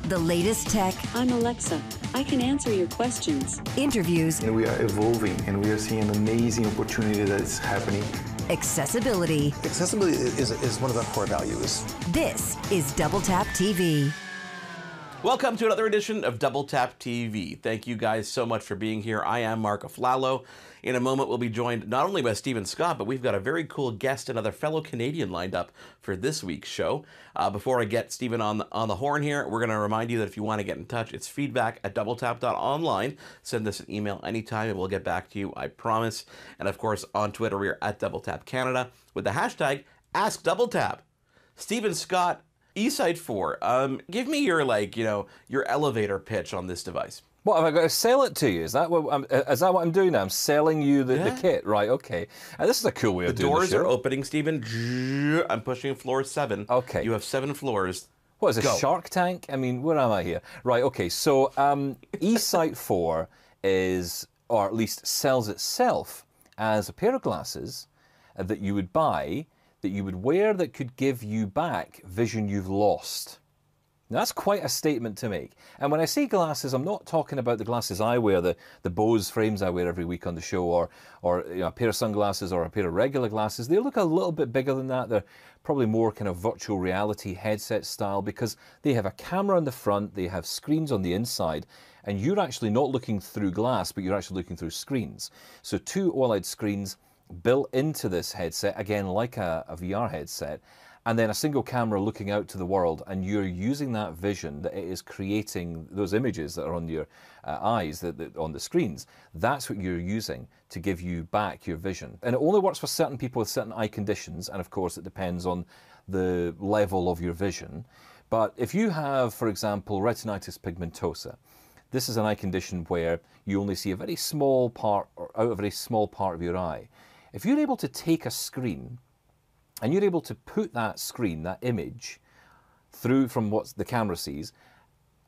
The latest tech. I'm Alexa. I can answer your questions. Interviews. And we are evolving, and we are seeing an amazing opportunity that's happening. Accessibility. Accessibility is one of our core values. This is Double Tap TV. Welcome to another edition of Double Tap TV. Thank you guys so much for being here. I am Marc AFLALO. In a moment, we'll be joined not only by Steven Scott, but we've got a very cool guest, another fellow Canadian lined up for this week's show. Before I get Steven on the horn here, we're going to remind you that if you want to get in touch, it's feedback@doubletap.online. Send us an email anytime and we'll get back to you, I promise. And of course, on Twitter, we are at @DoubleTapCanada with the hashtag AskDoubleTap. Steven Scott, eSight 4. Give me your your elevator pitch on this device. What, have I got to sell it to you? Is that what I'm doing now? I'm selling you the kit, right? Okay. This is a cool way of doing it. The doors are opening, Steven. I'm pushing floor 7. Okay. You have 7 floors. What is a Shark Tank? I mean, where am I here? Right. Okay. So eSight 4 is, or at least sells itself as a pair of glasses that you would buy, that you would wear, that could give you back vision you've lost. Now, that's quite a statement to make. And when I say glasses, I'm not talking about the glasses I wear, the Bose frames I wear every week on the show, or a pair of sunglasses or a pair of regular glasses. They look a little bit bigger than that. They're probably more kind of virtual reality headset style because they have a camera on the front, they have screens on the inside, and you're actually not looking through glass, but you're actually looking through screens. So 2 OLED screens built into this headset, again like a VR headset, and then a single camera looking out to the world, and you're using that vision that it is creating, those images that are on your eyes, that on the screens. That's what you're using to give you back your vision. And it only works for certain people with certain eye conditions, and of course it depends on the level of your vision. But if you have, for example, retinitis pigmentosa, this is an eye condition where you only see a very small part, or out of a very small part of your eye. If you're able to take a screen and you're able to put that screen, that image, through from what the camera sees,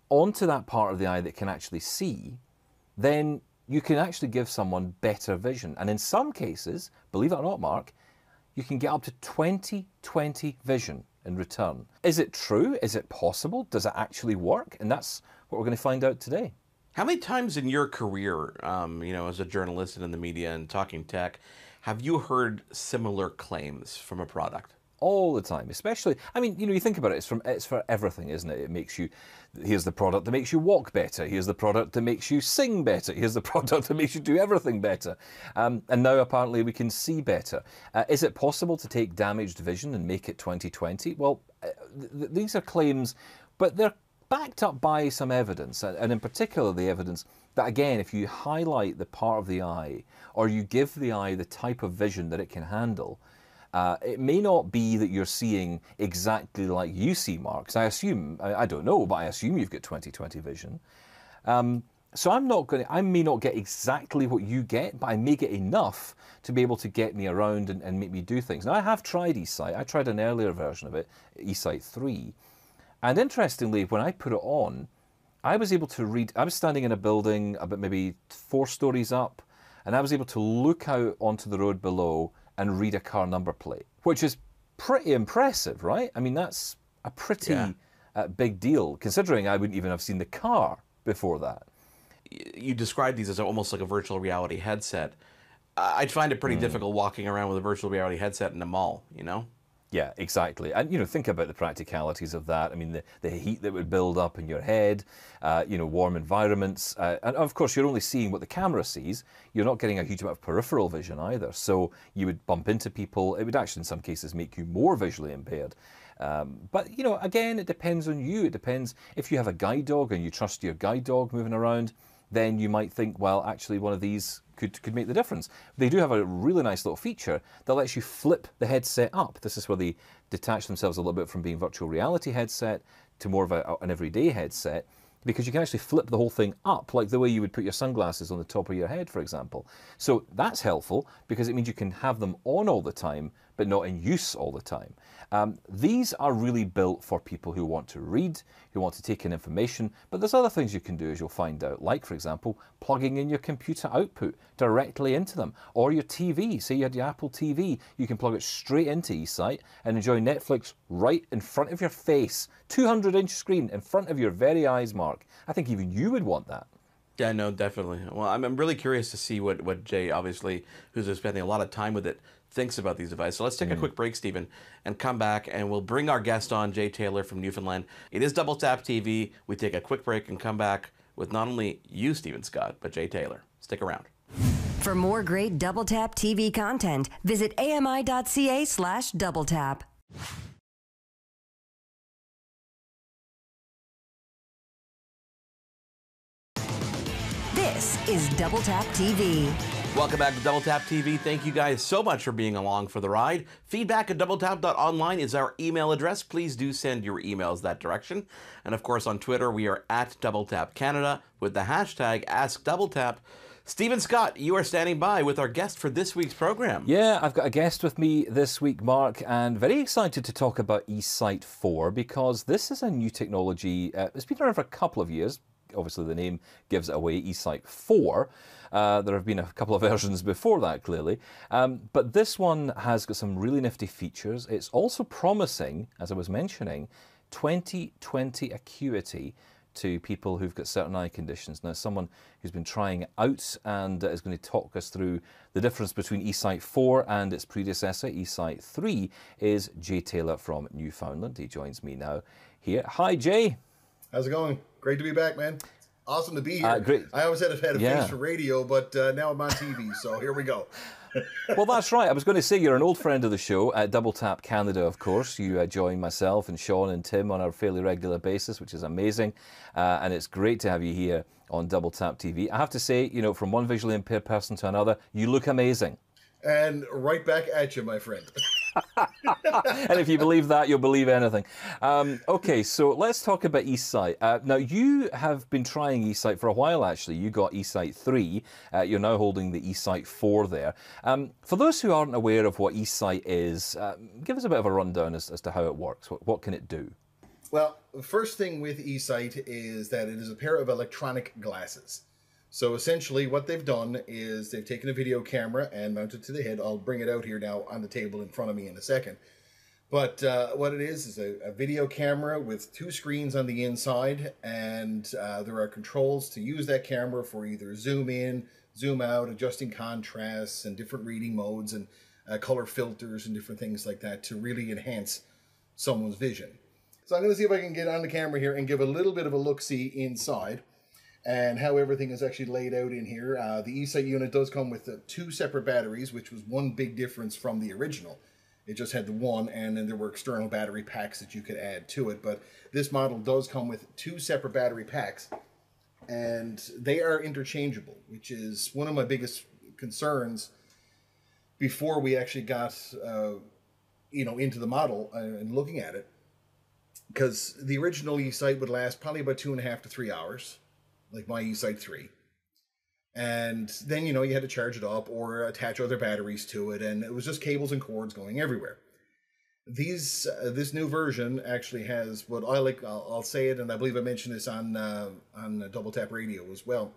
onto that part of the eye that can actually see, then you can actually give someone better vision. And in some cases, believe it or not, Mark, you can get up to 20/20 vision in return. Is it true? Is it possible? Does it actually work? And that's what we're going to find out today. How many times in your career, as a journalist and in the media and talking tech, have you heard similar claims from a product? All the time, especially, I mean, you think about it, it's for everything, isn't it? It makes you, here's the product that makes you walk better, here's the product that makes you sing better, here's the product that makes you do everything better. And now apparently we can see better. Is it possible to take damaged vision and make it 20/20? Well, these are claims, but they're backed up by some evidence, and in particular the evidence that, again, if you highlight the part of the eye, or you give the eye the type of vision that it can handle, it may not be that you're seeing exactly like you see, Mark. 'Cause I assume, I don't know, but I assume you've got 20/20 vision. So I may not get exactly what you get, but I may get enough to be able to get me around and make me do things. Now, I have tried eSight. I tried an earlier version of it, eSight 3. And interestingly, when I put it on, I was able to read, I was standing in a building about maybe 4 stories up, and I was able to look out onto the road below and read a car number plate, which is pretty impressive, right? I mean, that's a pretty big deal, considering I wouldn't even have seen the car before that. You described these as almost like a virtual reality headset. I'd find it pretty difficult walking around with a virtual reality headset in a mall, Yeah, exactly. And, think about the practicalities of that. I mean, the heat that would build up in your head, warm environments. And of course, you're only seeing what the camera sees. You're not getting a huge amount of peripheral vision either. So you would bump into people. It would actually, in some cases, make you more visually impaired. But, again, it depends on you. It depends if you have a guide dog and you trust your guide dog moving around, then you might think, well, actually, one of these could make the difference. They do have a really nice little feature that lets you flip the headset up. This is where they detach themselves a little bit from being virtual reality headset to more of an everyday headset, because you can actually flip the whole thing up, like the way you would put your sunglasses on the top of your head, for example. So that's helpful because it means you can have them on all the time, but not in use all the time. These are really built for people who want to read, who want to take in information, but there's other things you can do, as you'll find out, like, for example, plugging in your computer output directly into them, or your TV. Say you had your Apple TV, you can plug it straight into eSight and enjoy Netflix right in front of your face. 200-inch screen in front of your very eyes, Mark. I think even you would want that. Yeah, no, definitely. Well, I'm really curious to see what Jay, obviously, who's been spending a lot of time with it, thinks about these devices. So let's take a quick break, Steven, and come back, and we'll bring our guest on, Jay Taylor from Newfoundland. It is Double Tap TV. We take a quick break and come back with not only you, Steven Scott, but Jay Taylor. Stick around. For more great Double Tap TV content, visit ami.ca/doubletap. This is Double Tap TV. Welcome back to Double Tap TV. Thank you guys so much for being along for the ride. Feedback at doubletap.online is our email address. Please do send your emails that direction. And of course on Twitter, we are at DoubleTapCanada with the hashtag AskDoubleTap. Steven Scott, you are standing by with our guest for this week's program. Yeah, I've got a guest with me this week, Mark, and very excited to talk about eSight 4 because this is a new technology. It's been around for a couple of years. Obviously, the name gives it away, eSight 4. There have been a couple of versions before that, clearly. But this one has got some really nifty features. It's also promising, as I was mentioning, 20/20 acuity to people who've got certain eye conditions. Now, someone who's been trying it out and is going to talk us through the difference between eSight 4 and its predecessor, eSight 3, is Jay Taylor from Newfoundland. He joins me now here. Hi, Jay. How's it going? Great to be back, man. Awesome to be here. Great. I always had a face for radio, but now I'm on TV, so here we go. Well, that's right. I was going to say you're an old friend of the show at Double Tap Canada, of course. You join myself and Sean and Tim on a fairly regular basis, which is amazing. And it's great to have you here on Double Tap TV. I have to say, you know, from one visually impaired person to another, you look amazing. And right back at you, my friend. And if you believe that, you'll believe anything. Okay, so let's talk about eSight. Now, you have been trying eSight for a while, actually. You got eSight 3. You're now holding the eSight 4 there. For those who aren't aware of what eSight is, give us a bit of a rundown as to how it works. What can it do? Well, the first thing with eSight is that it is a pair of electronic glasses. So essentially what they've done is they've taken a video camera and mounted it to the head. I'll bring it out here now on the table in front of me in a second. But what it is a video camera with two screens on the inside, and there are controls to use that camera for either zoom in, zoom out, adjusting contrasts and different reading modes and color filters and different things like that to really enhance someone's vision. So I'm going to see if I can get on the camera here and give a little bit of a look-see inside and how everything is actually laid out in here. The eSight unit does come with two separate batteries, which was one big difference from the original. It just had the one, and then there were external battery packs that you could add to it. But this model does come with two separate battery packs, and they are interchangeable, which is one of my biggest concerns before we actually got into the model and looking at it. Because the original eSight would last probably about 2.5 to 3 hours. Like my eSight 3. And then, you had to charge it up or attach other batteries to it, and it was just cables and cords going everywhere. This new version actually has what I like, I'll say it, and I believe I mentioned this on Double Tap Radio as well,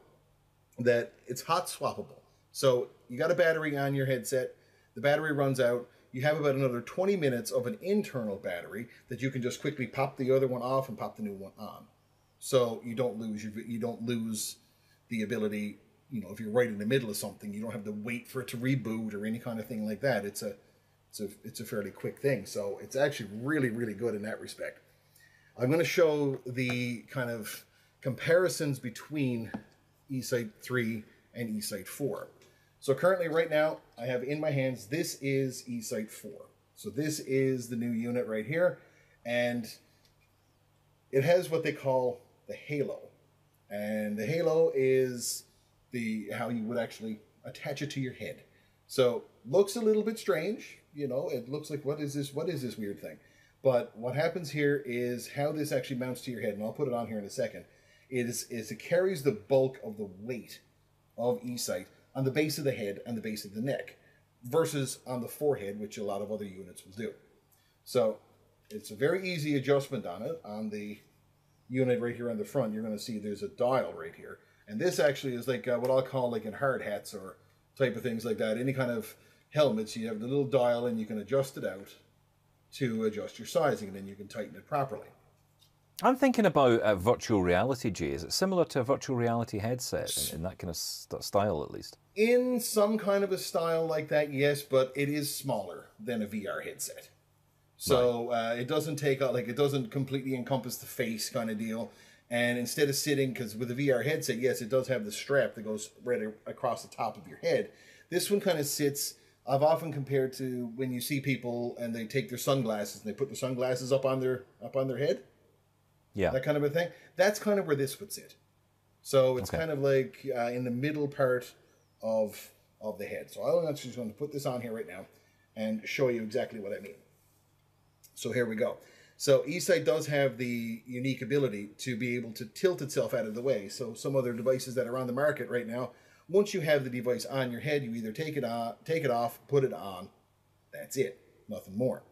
that it's hot swappable. So you got a battery on your headset, the battery runs out, you have about another 20 minutes of an internal battery that you can just quickly pop the other one off and pop the new one on. So you don't lose the ability, if you're right in the middle of something, you don't have to wait for it to reboot or any kind of thing like that. It's a fairly quick thing. So it's actually really, really good in that respect. I'm going to show the kind of comparisons between eSight 3 and eSight 4. So currently right now I have in my hands, this is eSight 4. So this is the new unit right here, and it has what they call the halo, and the halo is how you would actually attach it to your head. So looks a little bit strange, it looks like what is this weird thing? But what happens here is how this actually mounts to your head, and I'll put it on here in a second. It carries the bulk of the weight of eSight on the base of the head and the base of the neck. versus on the forehead, which a lot of other units will do. So it's a very easy adjustment on it. On the unit right here on the front, you're going to see there's a dial right here. And this actually is like what I'll call like in hard hats or type of things like that. Any kind of helmets, you have the little dial and you can adjust it out to adjust your sizing, and then you can tighten it properly. I'm thinking about virtual reality, Jay. Is it similar to a virtual reality headset in that kind of style, at least? In some kind of a style like that, yes, but it is smaller than a VR headset. So it doesn't take out, like, it doesn't completely encompass the face kind of deal. And instead of sitting, because with a VR headset, yes, it does have the strap that goes right across the top of your head. This one kind of sits. I've often compared to when you see people and they take their sunglasses and they put the sunglasses up on their head. Yeah. That kind of a thing. That's kind of where this would sit. So it's kind of like in the middle part of the head. So I'm actually just going to put this on here right now and show you exactly what I mean. So here we go. So eSight does have the unique ability to be able to tilt itself out of the way. So some other devices that are on the market right now, once you have the device on your head, you either take it off, put it on. That's it. Nothing more.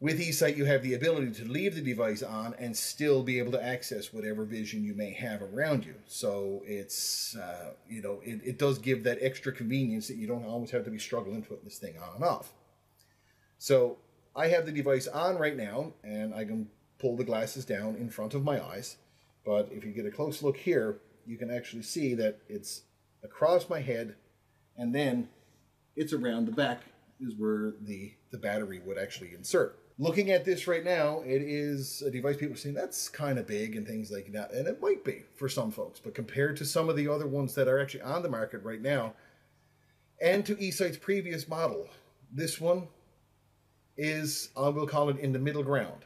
With eSight, you have the ability to leave the device on and still be able to access whatever vision you may have around you. So it's, you know, it does give that extra convenience that you don't always have to be struggling putting this thing on and off. So I have the device on right now, and I can pull the glasses down in front of my eyes. But if you get a close look here, you can actually see that it's across my head, and then it's around the back is where the battery would actually insert. Looking at this right now, it is a device people are saying that's kind of big and things like that, and it might be for some folks, but compared to some of the other ones that are actually on the market right now, and to eSight's previous model, this one is, I will call it, in the middle ground.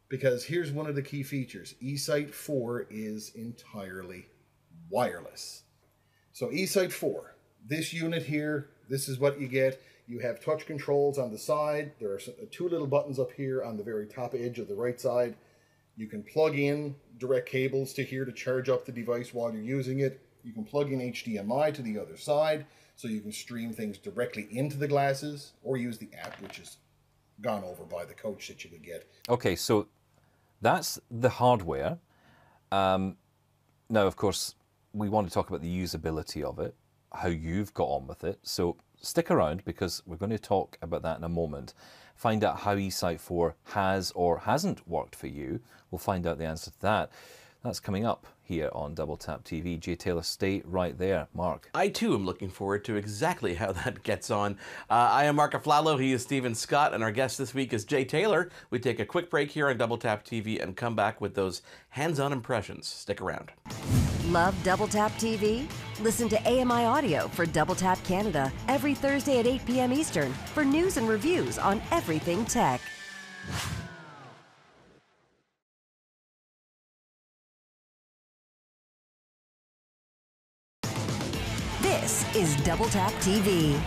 Because here's one of the key features. eSight 4 is entirely wireless. So eSight 4, this unit here, this is what you get. You have touch controls on the side. There are two little buttons up here on the very top edge of the right side. You can plug in direct cables to here to charge up the device while you're using it. You can plug in HDMI to the other side, so you can stream things directly into the glasses, or use the app, which is gone over by the coach that you would get. Okay, so that's the hardware. Now, of course, we want to talk about the usability of it, how you've got on with it. So stick around, because we're going to talk about that in a moment. Find out how eSight 4 has or hasn't worked for you. We'll find out the answer to that. That's coming up here on Double Tap TV. Jay Taylor, stay right there. Mark. I too am looking forward to exactly how that gets on. I am Marc AFLALO, he is Steven Scott, and our guest this week is Jay Taylor. We take a quick break here on Double Tap TV and come back with those hands-on impressions. Stick around. Love Double Tap TV? Listen to AMI Audio for Double Tap Canada every Thursday at 8 p.m. Eastern for news and reviews on everything tech. This is Double Tap TV.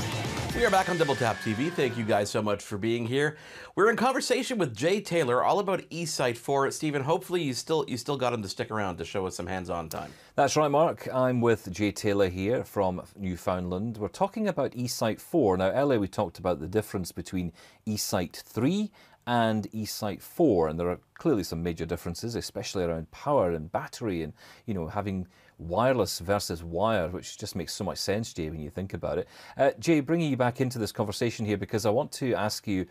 We are back on Double Tap TV. Thank you guys so much for being here. We're in conversation with Jay Taylor all about eSight 4. Steven, hopefully you still got him to stick around to show us some hands-on time. That's right, Mark. I'm with Jay Taylor here from Newfoundland. We're talking about eSight 4. Now, earlier we talked about the difference between eSight 3 and eSight 4, and there are clearly some major differences, especially around power and battery, and, you know, having wireless versus wired, which just makes so much sense, Jay, when you think about it. Jay, bringing you back into this conversation here, because I want to ask you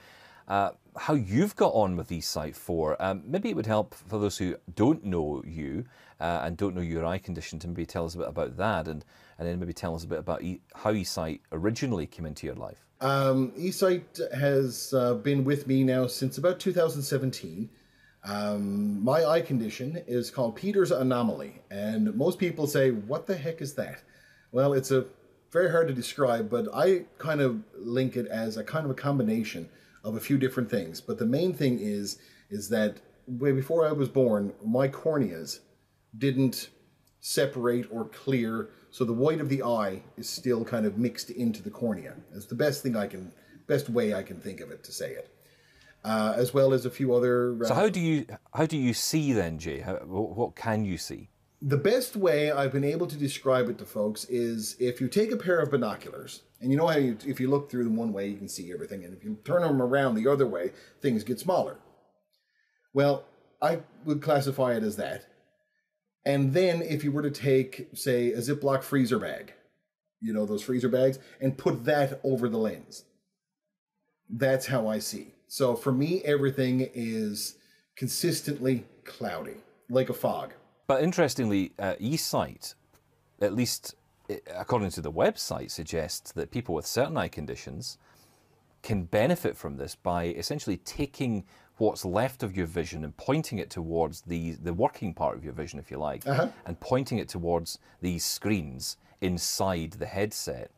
how you've got on with eSight 4. Maybe it would help for those who don't know you and don't know your eye condition to maybe tell us a bit about that, and then maybe tell us a bit about how eSight originally came into your life. eSight has been with me now since about 2017. My eye condition is called Peter's anomaly, and most people say, what the heck is that? Well, it's very hard to describe, but I kind of link it as a kind of a combination of a few different things. But the main thing is that way before I was born, my corneas didn't separate or clear, so the white of the eye is still kind of mixed into the cornea. It's the best way I can think of it to say it. As well as a few other. So how do you see then, Jay? What can you see? The best way I've been able to describe it to folks is if you take a pair of binoculars, and you know how if you look through them one way, you can see everything, and if you turn them around the other way, things get smaller. Well, I would classify it as that. And then if you were to take, say, a Ziploc freezer bag, you know, those freezer bags, and put that over the lens, that's how I see. So for me, everything is consistently cloudy, like a fog. But interestingly, eSight, at least according to the website, suggests that people with certain eye conditions can benefit from this by essentially taking what's left of your vision and pointing it towards the working part of your vision, if you like, and pointing it towards these screens inside the headset.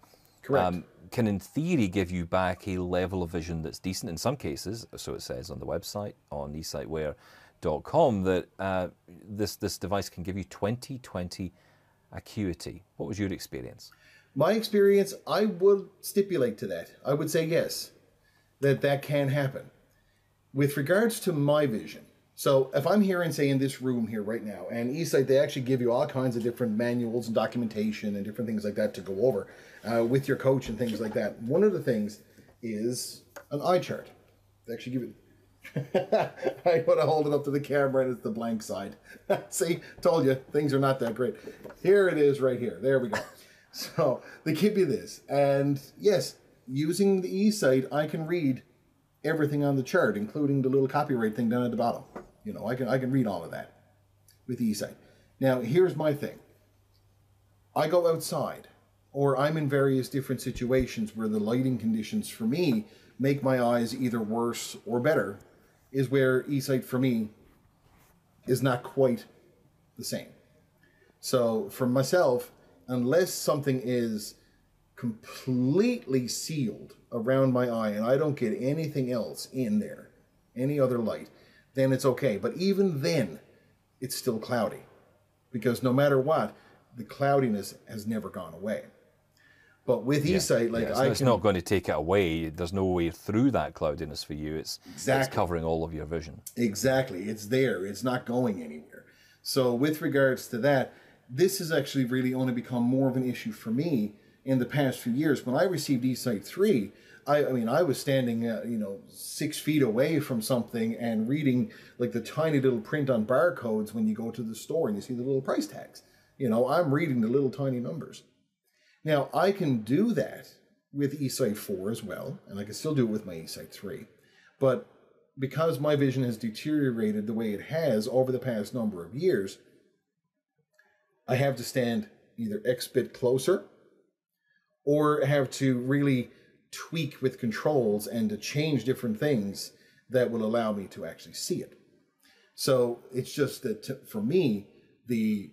Correct. Can in theory give you back a level of vision that's decent in some cases, so it says on the website, on eSightwear.com, that this device can give you 20/20 acuity. What was your experience? My experience, I would stipulate to that. I would say yes, that can happen. With regards to my vision, so if I'm here and say in this room here right now, and eSight, they actually give you all kinds of different manuals and documentation and different things like that to go over with your coach and things like that. One of the things is an eye chart. They actually give it. I want to hold it up to the camera and it's the blank side. See, told you, things are not that great. Here it is right here. There we go. So they give you this. And yes, using the eSight, I can read everything on the chart, including the little copyright thing down at the bottom. You know, I can read all of that with eSight. Now, here's my thing. I go outside, or I'm in various different situations where the lighting conditions for me make my eyes either worse or better, is where eSight for me is not quite the same. So for myself, unless something is completely sealed around my eye and I don't get anything else in there, any other light, then it's okay. But even then, it's still cloudy, because no matter what, the cloudiness has never gone away. But with eSight, like it's not going to take it away. There's no way through that cloudiness for you. It's covering all of your vision. Exactly. It's there. It's not going anywhere. So with regards to that, this has actually really only become more of an issue for me in the past few years. When I received eSight 3, I mean, I was standing, 6 feet away from something and reading like the tiny little print on barcodes when you go to the store and you see the little price tags. You know, I'm reading the little tiny numbers. Now, I can do that with eSight 4 as well, and I can still do it with my eSight 3. But because my vision has deteriorated the way it has over the past number of years, I have to stand either X bit closer or have to really tweak with controls and to change different things that will allow me to actually see it. So it's just that for me, the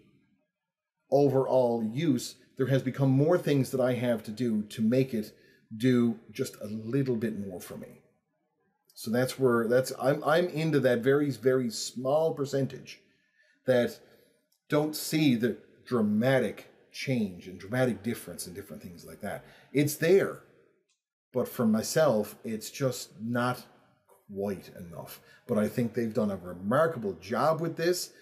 overall use, there has become more things that I have to do to make it do just a little bit more for me. So that's where I'm into that very, very small percentage that don't see the dramatic change and dramatic difference and different things like that. It's there, but for myself, it's just not quite enough. But I think they've done a remarkable job with this,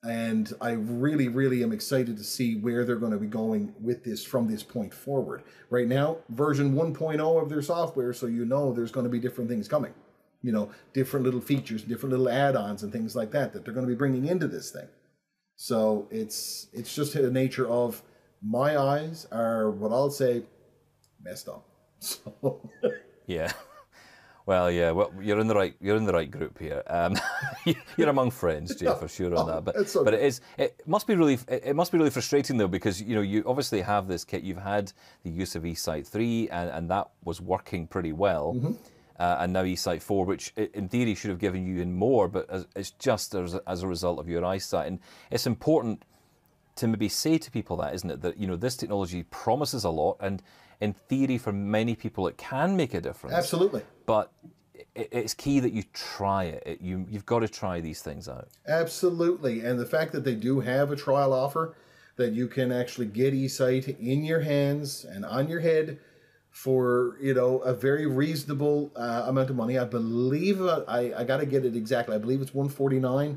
and I really, really am excited to see where they're going to be going with this from this point forward. Right now, version 1.0 of their software, so you know there's going to be different things coming. You know, different little features, different little add-ons and things like that they're going to be bringing into this thing. So it's just the nature of my eyes are what I'll say messed up. So yeah. Well, yeah. Well, you're in the right group here. You're among friends, Jay, for sure on that. But it must be really frustrating though, because you obviously have this kit. You've had the use of eSight 3, and that was working pretty well. Mm-hmm. And now eSight 4, which in theory should have given you in more, but it's just as a result of your eyesight. And it's important to maybe say to people that, isn't it, that this technology promises a lot, and in theory for many people it can make a difference. Absolutely. But it's key that you try it. You've got to try these things out. Absolutely. And the fact that they do have a trial offer, that you can actually get eSight in your hands and on your head for a very reasonable amount of money. I believe I got to get it exactly. I believe it's $149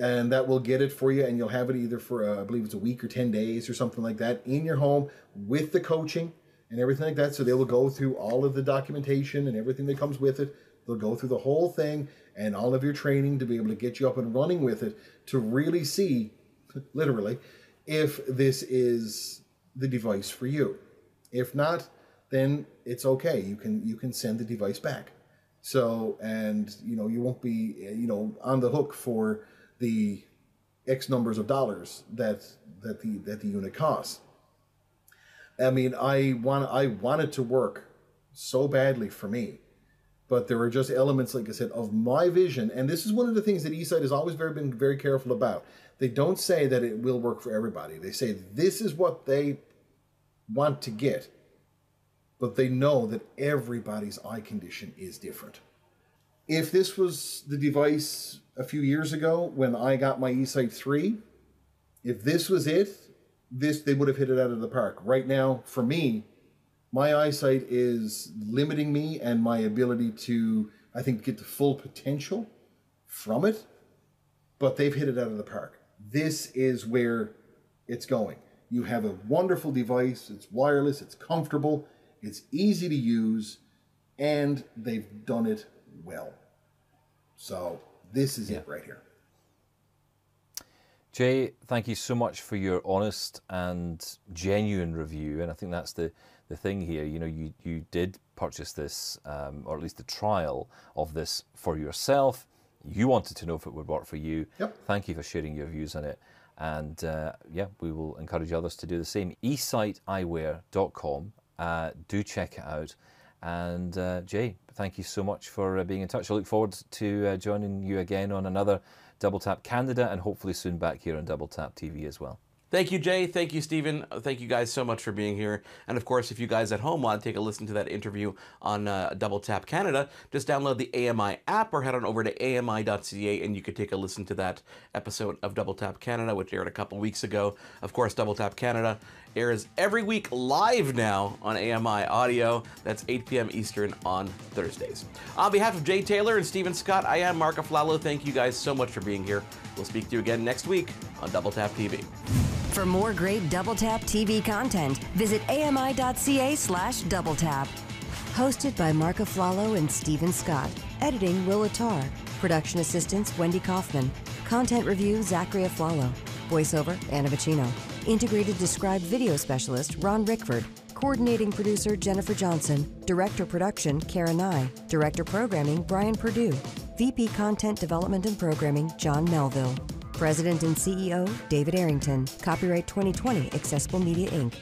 and that will get it for you, and you'll have it either for, I believe it's a week or 10 days or something like that in your home with the coaching and everything like that. So they will go through all of the documentation and everything that comes with it. They'll go through the whole thing and all of your training to be able to get you up and running with it, to really see, literally, if this is the device for you. If not, then it's okay. You can send the device back. So, and you know, you won't be, you know, on the hook for the X numbers of dollars that the unit costs. I mean, I want it to work so badly for me, but there are just elements, like I said, of my vision, and this is one of the things that eSight has always been very careful about. They don't say that it will work for everybody. They say this is what they want to get, but they know that everybody's eye condition is different. If this was the device a few years ago when I got my eSight 3, if this was it, they would have hit it out of the park. Right now, for me, my eyesight is limiting me and my ability to, I think, get the full potential from it, but they've hit it out of the park. This is where it's going. You have a wonderful device, it's wireless, it's comfortable, it's easy to use, and they've done it well. So this is it right here. Jay, thank you so much for your honest and genuine review, and I think that's the thing here. You know, you did purchase this, or at least the trial of this for yourself. You wanted to know if it would work for you. Yep. Thank you for sharing your views on it. And yeah, we will encourage others to do the same. eSightEyewear.com. Do check it out. And Jay, thank you so much for being in touch. I look forward to joining you again on another Double Tap Canada, and hopefully soon back here on Double Tap TV as well. Thank you, Jay. Thank you, Steven. Thank you guys so much for being here. And of course, if you guys at home want to take a listen to that interview on Double Tap Canada, just download the AMI app or head on over to ami.ca and you could take a listen to that episode of Double Tap Canada, which aired a couple weeks ago. Of course, Double Tap Canada airs every week live now on AMI Audio. That's 8 p.m. Eastern on Thursdays. On behalf of Jay Taylor and Steven Scott, I am Marc AFLALO. Thank you guys so much for being here. We'll speak to you again next week on Double Tap TV. For more great Double Tap TV content, visit ami.ca/doubletap. Hosted by Marc AFLALO and Steven Scott. Editing, Will Attar. Production assistants, Wendy KAUFMAN. Content review, Zachary AFLALO. Voiceover, Anna VOCINO. Integrated Described Video Specialist, Ron Rickford. Coordinating Producer, Jennifer Johnson. Director Production, Kara Nye. Director Programming, Brian Perdue. VP Content Development and Programming, John Melville. President and CEO, David Errington. Copyright 2020, Accessible Media, Inc.